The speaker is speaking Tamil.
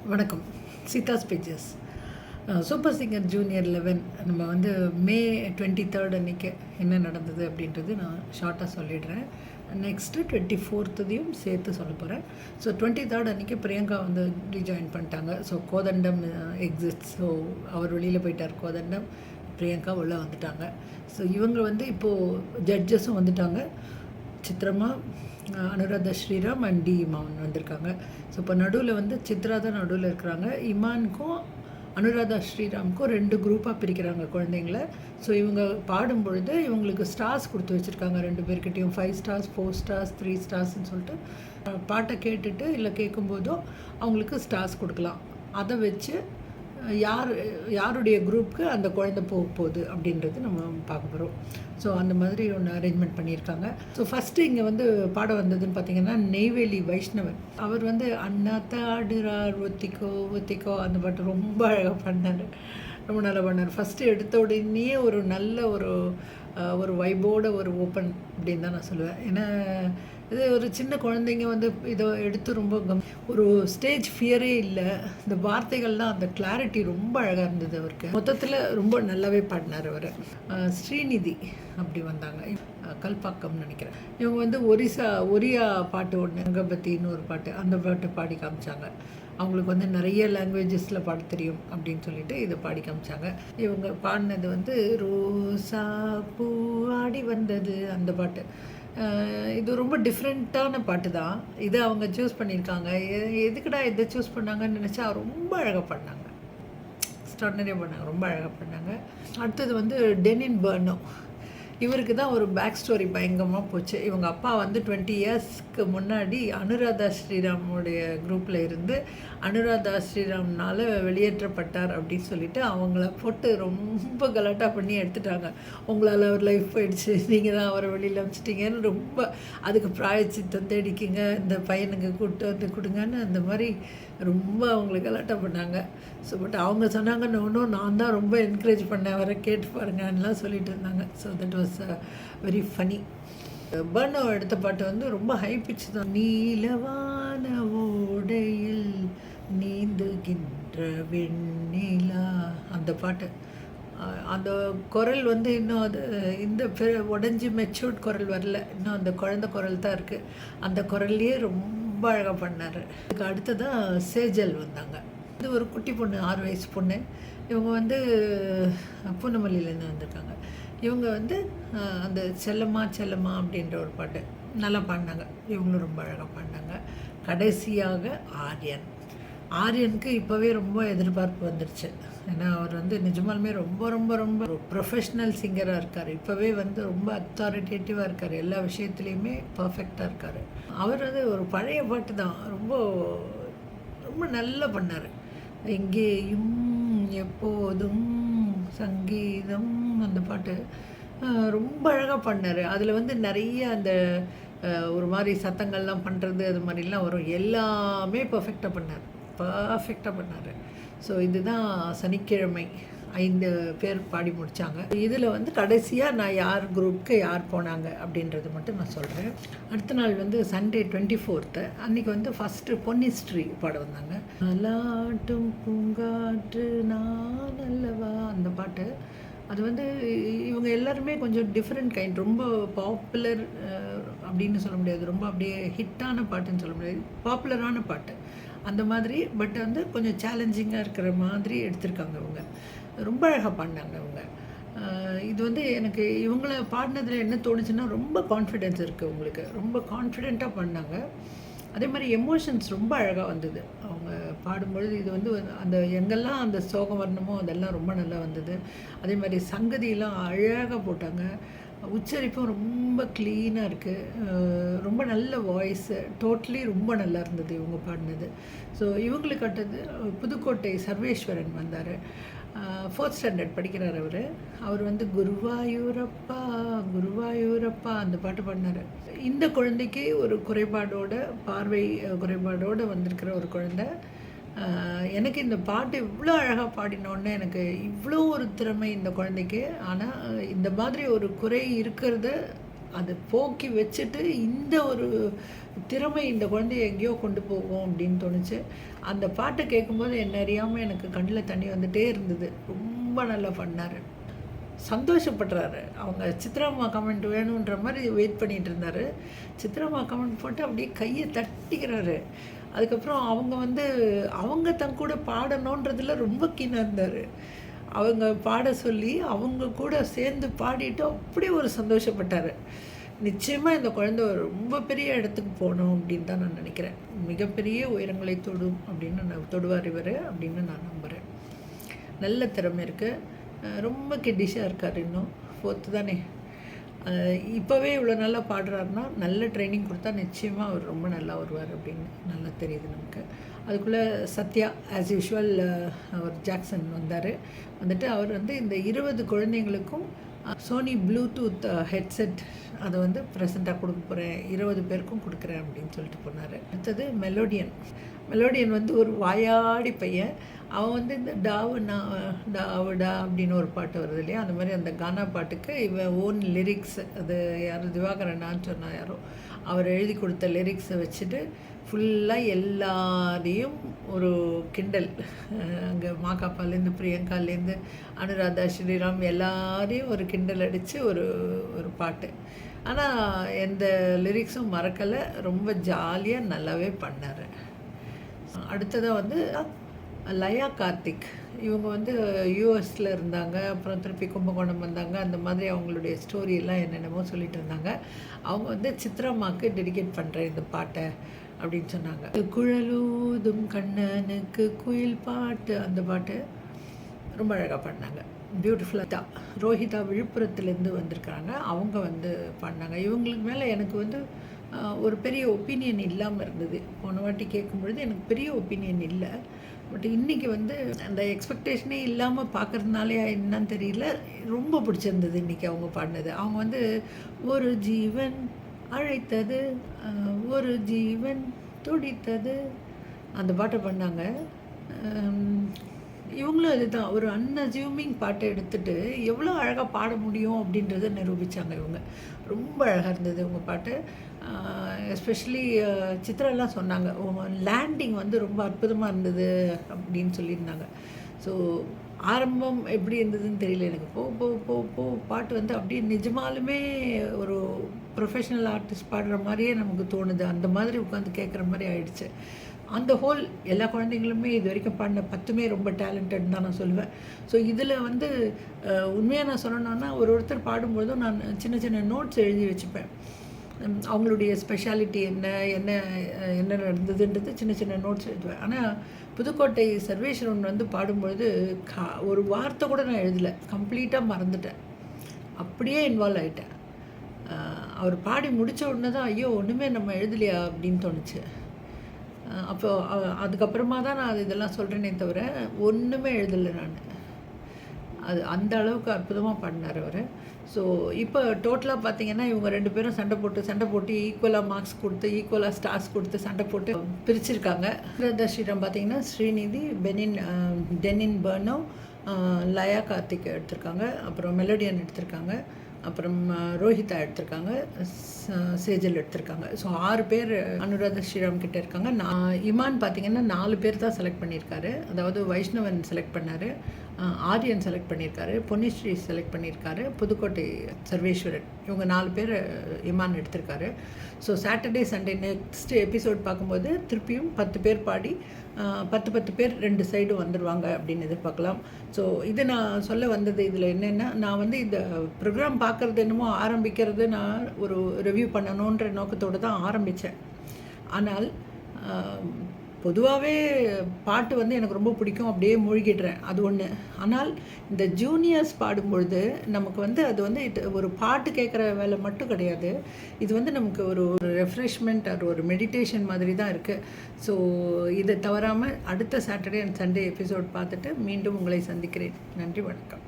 வணக்கம். Seetha's pages. Super singer junior 11 நம்ம வந்து மே 23 அன்றைக்கி என்ன நடந்தது அப்படின்றது நான் ஷார்ட்டாக சொல்லிடுறேன். நெக்ஸ்ட்டு 24த்தையும் சேர்த்து சொல்ல போகிறேன். ஸோ 23 அன்றைக்கி பிரியங்கா வந்து ரீஜாயின் பண்ணிட்டாங்க. ஸோ கோதண்டம் எக்ஸிஸ்ட். ஸோ அவர் வெளியில் போயிட்டார் கோதண்டம், பிரியங்கா உள்ளே வந்துட்டாங்க. ஸோ இவங்க வந்து இப்போது ஜட்ஜஸும் வந்துட்டாங்க. சித்ரமா, அனுராதா ஸ்ரீராம் அண்ட் டி இமான் வந்திருக்காங்க. ஸோ இப்போ நடுவில் வந்து சித்ரா தான் நடுவில் இருக்கிறாங்க. இமானுக்கும் அனுராதா ஸ்ரீராமுக்கும் 2 குரூப்பாக பிரிக்கிறாங்க குழந்தைங்கள. ஸோ இவங்க பாடும்பொழுது இவங்களுக்கு ஸ்டார்ஸ் கொடுத்து வச்சுருக்காங்க 2 பேர்கிட்டையும். 5 ஸ்டார்ஸ், 4 ஸ்டார்ஸ், 3 ஸ்டார்ஸ்ன்னு சொல்லிட்டு பாட்டை கேட்டுட்டு இல்லை கேட்கும்போதோ அவங்களுக்கு ஸ்டார்ஸ் கொடுக்கலாம். அதை வச்சு யாருடைய குரூப்புக்கு அந்த குழந்தை போக போகுது அப்படின்றது நம்ம பார்க்க போகிறோம். ஸோ அந்த மாதிரி ஒன்று அரேஞ்ச்மெண்ட் பண்ணியிருக்காங்க. ஸோ ஃபஸ்ட்டு இங்கே வந்து பாட வந்ததுன்னு பார்த்தீங்கன்னா நெய்வேலி வைஷ்ணவன். அவர் வந்து அண்ணா தாடுறார் ஒத்திக்கோ ஒத்திக்கோ அந்த பாட்டு ரொம்ப அழகாக பண்ணார், ரொம்ப நல்லா பண்ணார். ஃபஸ்ட்டு எடுத்த உடனே ஒரு நல்ல ஒரு வைபோட ஒரு ஓப்பன் அப்படின்னு தான் நான் சொல்லுவேன். ஏன்னா இது ஒரு சின்ன குழந்தைங்க வந்து இதை எடுத்து ரொம்ப ஒரு ஸ்டேஜ் ஃபியரே இல்லை. இந்த வார்த்தைகள்லாம் அந்த கிளாரிட்டி ரொம்ப அழகாக இருந்தது அவருக்கு. மொத்தத்தில் ரொம்ப நல்லாவே பாடினார் அவர். ஸ்ரீநிதி அப்படி வந்தாங்க, கல்பாக்கம்னு நினைக்கிறேன். இவங்க வந்து ஒரியா பாட்டு ஒன்று, அங்கபத்தின்னு ஒரு பாட்டு, அந்த பாட்டு பாடி காமிச்சாங்க. அவங்களுக்கு வந்து நிறைய லாங்குவேஜஸில் பாட தெரியும் அப்படின்னு சொல்லிட்டு இதை பாடி காமிச்சாங்க. இவங்க பாடினது வந்து ரோசா பூ ஆடி வந்தது அந்த பாட்டு. இது ரொம்ப டிஃப்ரெண்ட்டான பாட்டு தான். இதை அவங்க சூஸ் பண்ணியிருக்காங்க. எதுக்குடா இதை சூஸ் பண்ணாங்கன்னு நினச்சா ரொம்ப அழகாக பண்ணாங்க, எக்ஸ்ட்ராடனரியாக பண்ணாங்க, ரொம்ப அழகாக பண்ணாங்க. அடுத்தது வந்து டெனின் பர்னோ. இவருக்கு தான் ஒரு பேக் ஸ்டோரி பயங்கரமாக போச்சு. இவங்க அப்பா வந்து 20 இயர்ஸ்க்கு முன்னாடி அனுராதா ஸ்ரீராமுடைய குரூப்பில் இருந்து அனுராதா ஸ்ரீராம்னால் வெளியேற்றப்பட்டார் அப்படின்னு சொல்லிட்டு அவங்கள போட்டு ரொம்ப கலாட்டா பண்ணி எடுத்துட்டாங்க. உங்களால் அவர் லைஃப் போயிடுச்சு, நீங்கள் தான் அவரை வெளியில் அனுப்பிச்சிட்டிங்கன்னு ரொம்ப அதுக்கு பிராயச்சித்தம் தேடிக்கிங்க, இந்த பையனுக்கு கூப்பிட்டு வந்து கொடுங்கன்னு அந்த மாதிரி ரொம்ப அவங்களுக்கு கலாட்டா பண்ணாங்க. ஸோ பட் அவங்க சொன்னாங்க இன்னும் நான் தான் ரொம்ப என்கரேஜ் பண்ணேன், அவரை கேட்டு பாருங்கன்னெலாம் சொல்லிட்டு இருந்தாங்க. So that was very funny. பர்னோ எடுத்த பாட்டு வந்து ரொம்ப ஹை பிச் தான். நீலவான ஓடையில் நீந்துகின்ற வெண்ணிலா அந்த பாட்டு. அந்த குரல் வந்து இன்னும் அது இந்த உடஞ்சி மெச்சூர்ட் குரல் வரல, இன்னும் அந்த குழந்தை குரல் தான் இருக்குது. அந்த குரல்லையே ரொம்ப அழகாக பண்ணார். அதுக்கு அடுத்ததாக சேஜல் வந்தாங்க. இது ஒரு குட்டி பொண்ணு, 6 வயசு பொண்ணு. இவங்க வந்து பூனமல்லியிலேருந்து வந்திருக்காங்க. இவங்க வந்து அந்த செல்லம்மா செல்லம்மா அப்படின்ற ஒரு பாட்டு நல்லா பாடினாங்க. இவங்களும் ரொம்ப அழகாக பாடினாங்க. கடைசியாக ஆரியனுக்கு இப்போவே ரொம்ப எதிர்பார்ப்பு வந்துருச்சு. ஏன்னா அவர் வந்து நிஜமாலுமே ரொம்ப ரொம்ப ரொம்ப ப்ரொஃபஷ்னல் சிங்கராக இருக்கார். இப்போவே வந்து ரொம்ப அத்தாரிட்டேட்டிவாக இருக்கார், எல்லா விஷயத்துலேயுமே பர்ஃபெக்டாக இருக்கார். அவர் வந்து ஒரு பழைய பாட்டு தான் ரொம்ப ரொம்ப நல்லா பண்ணார். எங்கேயும் எப்போதும் சங்கீதம் அந்த பாட்டு ரொம்ப அழகாக பண்ணார். அதில் வந்து நிறைய அந்த ஒரு மாதிரி சத்தங்கள்லாம் பண்ணுறது அது மாதிரிலாம் வரும், எல்லாமே பர்ஃபெக்டாக பண்ணார். ஸோ இதுதான் சனிக்கிழமை 5 பேர் பாடி முடித்தாங்க. இதில் வந்து கடைசியாக நான் யார் குரூப்புக்கு யார் போனாங்க அப்படின்றது மட்டும் நான் சொல்கிறேன். அடுத்த நாள் வந்து சண்டே 24th அன்றைக்கி வந்து ஃபஸ்ட்டு பொன்னிஸ்ட்ரி பாட வந்தாங்க. நல்லாட்டும் பூங்காற்று நான் அல்லவா அந்த பாட்டு. அது வந்து இவங்க எல்லாருமே கொஞ்சம் டிஃப்ரெண்ட் கைண்ட், ரொம்ப பாப்புலர் அப்படின்னு சொல்ல முடியாது, ரொம்ப அப்படியே ஹிட்டான பாட்டுன்னு சொல்ல முடியாது, பாப்புலரான பாட்டு அந்த மாதிரி. பட் வந்து கொஞ்சம் சேலஞ்சிங்காக இருக்கிற மாதிரி எடுத்திருக்காங்க. இவங்க ரொம்ப அழகாக பாடினாங்க. இவங்க இது வந்து எனக்கு இவங்கள பாடினதில் என்ன தோணுச்சுன்னா ரொம்ப கான்ஃபிடென்ஸ் இருக்குது உங்களுக்கு, ரொம்ப கான்ஃபிடெண்ட்டாக பாடினாங்க. அதே மாதிரி எமோஷன்ஸ் ரொம்ப அழகாக வந்தது அவங்க பாடும்பொழுது. இது வந்து அந்த எங்கெல்லாம் அந்த சோகம் வரணுமோ அதெல்லாம் ரொம்ப நல்லா வந்தது. அதே மாதிரி சங்கதியெல்லாம் அழகாக போட்டாங்க. உச்சரிப்பும் ரொம்ப க்ளீனாக இருக்குது, ரொம்ப நல்ல வாய்ஸு, டோட்டலி ரொம்ப நல்லா இருந்தது இவங்க பாடினது. ஸோ இவங்களுக்கு அடுத்தது புதுக்கோட்டை சர்வேஸ்வரன் வந்தார். 4th ஸ்டாண்டர்ட் படிக்கிறார் அவர் வந்து குருவாயூரப்பா குருவாயூரப்பா அந்த பாட்டு பாடினார். இந்த குழந்தைக்கு ஒரு குறைபாடோட, பார்வை குறைபாடோடு வந்திருக்கிற ஒரு குழந்தை. எனக்கு இந்த பாட்டு இவ்வளோ அழகாக பாடினோடனே எனக்கு இவ்வளோ ஒரு திறமை இந்த குழந்தைக்கு. ஆனால் இந்த மாதிரி ஒரு குறை இருக்கிறத அதை போக்கி வச்சுட்டு இந்த ஒரு திறமை இந்த குழந்தைய எங்கேயோ கொண்டு போகும் அப்படின்னு தோணுச்சு. அந்த பாட்டை கேட்கும்போது என்ன அறியாமல் எனக்கு கண்ணில் தண்ணி வந்துகிட்டே இருந்தது. ரொம்ப நல்லா பண்ணார், சந்தோஷப்படுறாரு. அவங்க சித்ராம்மா கமெண்ட் வேணுன்ற மாதிரி வெயிட் பண்ணிகிட்டு இருந்தார். சித்ராம்மா கமெண்ட் போட்டு அப்படியே கையை தட்டிக்கிறாரு. அதுக்கப்புறம் அவங்க தன் கூட பாடணுன்றதுல ரொம்ப கீனாக இருந்தார். அவங்க பாட சொல்லி அவங்க கூட சேர்ந்து பாடிட்டு அப்படியே ஒரு சந்தோஷப்பட்டார். நிச்சயமாக இந்த குழந்தை ரொம்ப பெரிய இடத்துக்கு போகணும் அப்படின்னு தான் நான் நினைக்கிறேன். மிகப்பெரிய உயரங்களை தொடும் அப்படின்னு தொடுவார் இவர் அப்படின்னு நான் நம்புகிறேன். நல்ல திறமை இருக்குது. ரொம்ப கிட்டிஷாக இருக்கார். இன்னும் 4th தானே. இப்போவே இவ்வளோ நல்லா பாடுறாருன்னா நல்ல ட்ரைனிங் கொடுத்தா நிச்சயமாக அவர் ரொம்ப நல்லா வருவார் அப்படின்னு நல்லா தெரியுது நமக்கு. அதுக்குள்ளே சத்யா ஆஸ் யூஷுவல் அவர் ஜாக்சன் வந்துட்டு அவர் இந்த 20 குழந்தைங்களுக்கும் சோனி ப்ளூடூத் ஹெட்செட் அதை ப்ரெசண்ட்டாக கொடுக்க போகிறேன், 20 பேருக்கும் கொடுக்குறேன் அப்படின்னு சொல்லிட்டு போனார். அடுத்தது மெலோடியன் ஒரு வாயாடி பையன். அவன் இந்த டாவுடா அப்படின்னு ஒரு பாட்டு வருது இல்லையா, அந்த மாதிரி அந்த கானா பாட்டுக்கு இவன் ஓன் லிரிக்ஸ், அது யாரும் திவாகரனான்னு சொன்னால் யாரோ அவர் எழுதி கொடுத்த லிரிக்ஸை வச்சுட்டு ஃபுல்லாக எல்லாரையும் ஒரு கிண்டல். அங்கே மாகாப்பாலேருந்து பிரியங்காலேருந்து அனுராதா ஸ்ரீராம் எல்லாரையும் ஒரு கிண்டல் அடித்து ஒரு பாட்டு. ஆனால் எந்த லிரிக்ஸும் மறக்கலை. ரொம்ப ஜாலியாக நல்லாவே பண்ணார். அடுத்ததாக லயா கார்த்திக். இவங்க யூஎஸில் இருந்தாங்க, அப்புறம் திருப்பி கும்பகோணம் வந்தாங்க. அந்த மாதிரி அவங்களுடைய ஸ்டோரியெல்லாம் என்னென்னமோ சொல்லிட்டு இருந்தாங்க. அவங்க சித்ராம்மாவுக்கு டெடிகேட் பண்ணுறேன் இந்த பாட்டை அப்படின்னு சொன்னாங்க. குழலூதும் கண்ணனுக்கு குயில் பாட்டு, அந்த பாட்டு ரொம்ப அழகாக பாடினாங்க. பியூட்டிஃபுல்லாக தான். ரோஹிதா விழுப்புரத்துலேருந்து வந்திருக்காங்க. அவங்க பாடினாங்க. இவங்களுக்கு மேலே எனக்கு ஒரு பெரிய ஒப்பீனியன் இல்லாமல் இருந்தது. போன வாட்டி கேட்கும்பொழுது எனக்கு பெரிய ஒப்பீனியன் இல்லை. பட் இன்றைக்கி அந்த எக்ஸ்பெக்டேஷனே இல்லாமல் பார்க்குறதுனாலே என்னன்னு தெரியல, ரொம்ப பிடிச்சிருந்தது இன்றைக்கி அவங்க பாடினது. அவங்க ஒரு ஜீவன் அழைத்தது, ஒரு ஜீவன் துடித்தது, அந்த பாட்டை பண்ணாங்க. இவங்களும் அதுதான் ஒரு அன்அசியூமிங் பாட்டை எடுத்துகிட்டு எவ்வளோ அழகாக பாட முடியும் அப்படின்றத நிரூபித்தாங்க. இவங்க ரொம்ப அழகாக இருந்தது இவங்க பாட்டு. எஸ்பெஷலி சித்ராலாம் சொன்னாங்க, லேண்டிங் ரொம்ப அற்புதமாக இருந்தது அப்படின்னு சொல்லியிருந்தாங்க. ஸோ ஆரம்பம் எப்படி இருந்ததுன்னு தெரியல எனக்கு. போ பாட்டு அப்படியே நிஜமாலுமே ஒரு ப்ரொஃபஷ்னல் ஆர்டிஸ்ட் பாடுற மாதிரியே நமக்கு தோணுது. அந்த மாதிரி உட்காந்து கேட்குற மாதிரி ஆயிடுச்சு. அந்த ஹோல் எல்லா குழந்தைங்களுமே இது வரைக்கும் பாடின 10மே ரொம்ப டேலண்டட்னு தான் நான் சொல்லுவேன். ஸோ இதில் உண்மையாக நான் சொல்லணுன்னா ஒருத்தர் பாடும்போதும் நான் சின்ன சின்ன நோட்ஸ் எழுதி வச்சுப்பேன். அவங்களுடைய ஸ்பெஷாலிட்டி என்ன நடந்ததுன்றது சின்ன சின்ன நோட்ஸ் எழுதுவேன். ஆனால் புதுக்கோட்டை சர்வேஸ்வரன் பாடும்பொழுது ஒரு வார்த்தை கூட நான் எழுதலை, கம்ப்ளீட்டாக மறந்துட்டேன். அப்படியே இன்வால்வ் ஆகிட்டேன். அவர் பாடி முடித்த உடனே தான் ஐயோ ஒன்றுமே நம்ம எழுதலையா அப்படின்னு தோணுச்சு. அதுக்கப்புறமா தான் நான் இதெல்லாம் சொல்கிறேனே தவிர ஒன்றுமே எழுதலை நான். அது அந்த அளவுக்கு அற்புதமாக பாடினார் அவர். ஸோ இப்போ டோட்டலாக பார்த்தீங்கன்னா இவங்க 2 பேரும் சண்டை போட்டு ஈக்குவலாக மார்க்ஸ் கொடுத்து ஈக்குவலாக ஸ்டார்ஸ் கொடுத்து சண்டை போட்டு பிரிச்சிருக்காங்க. அனுராதா ஸ்ரீராம் பார்த்தீங்கன்னா ஸ்ரீநிதி, டெனின் பர்னோ, லயா கார்த்திக் எடுத்திருக்காங்க, அப்புறம் மெலோடியன் எடுத்திருக்காங்க, அப்புறம் ரோஹிதா எடுத்திருக்காங்க, சேஜல் எடுத்திருக்காங்க. ஸோ 6 பேர் அனுராதா ஸ்ரீராம் கிட்டே இருக்காங்க. இமான் பார்த்தீங்கன்னா 4 பேர் தான் செலக்ட் பண்ணியிருக்காரு. அதாவது வைஷ்ணவன் செலக்ட் பண்ணார், ஆரியன் செலக்ட் பண்ணியிருக்காரு, பொன்னிஸ்ரீ செலக்ட் பண்ணியிருக்காரு, புதுக்கோட்டை சர்வேஸ்வரன், இவங்க 4 பேர் இமான் எடுத்திருக்காரு. So Saturday Sunday next episode பார்க்கும்போது திருப்பியும் 10 பேர் பாடி 10 பேர் 2 சைடும் வந்துடுவாங்க அப்படின்னு எதிர்பார்க்கலாம். ஸோ இது நான் சொல்ல வந்தது இதில் என்னென்னா, நான் இந்த ப்ரோக்ராம் பார்க்குறது என்னமோ ஆரம்பிக்கிறது நான் ஒரு ரிவ்யூ பண்ணணுன்ற நோக்கத்தோடு தான் ஆரம்பித்தேன். ஆனால் பொதுவாகவே பாட்டு எனக்கு ரொம்ப பிடிக்கும், அப்படியே மூழ்கிடுறேன், அது ஒன்று. ஆனால் இந்த ஜூனியர்ஸ் பாடும்பொழுது நமக்கு அது ஒரு பாட்டு கேட்குற வேலை மட்டும் கிடையாது. இது நமக்கு ஒரு ரெஃப்ரெஷ்மெண்ட், ஒரு மெடிடேஷன் மாதிரி தான் இருக்குது. ஸோ இதை தவறாமல் அடுத்த சாட்டர்டே அண்ட் சண்டே எபிசோட் பார்த்துட்டு மீண்டும் உங்களை சந்திக்கிறேன். நன்றி, வணக்கம்.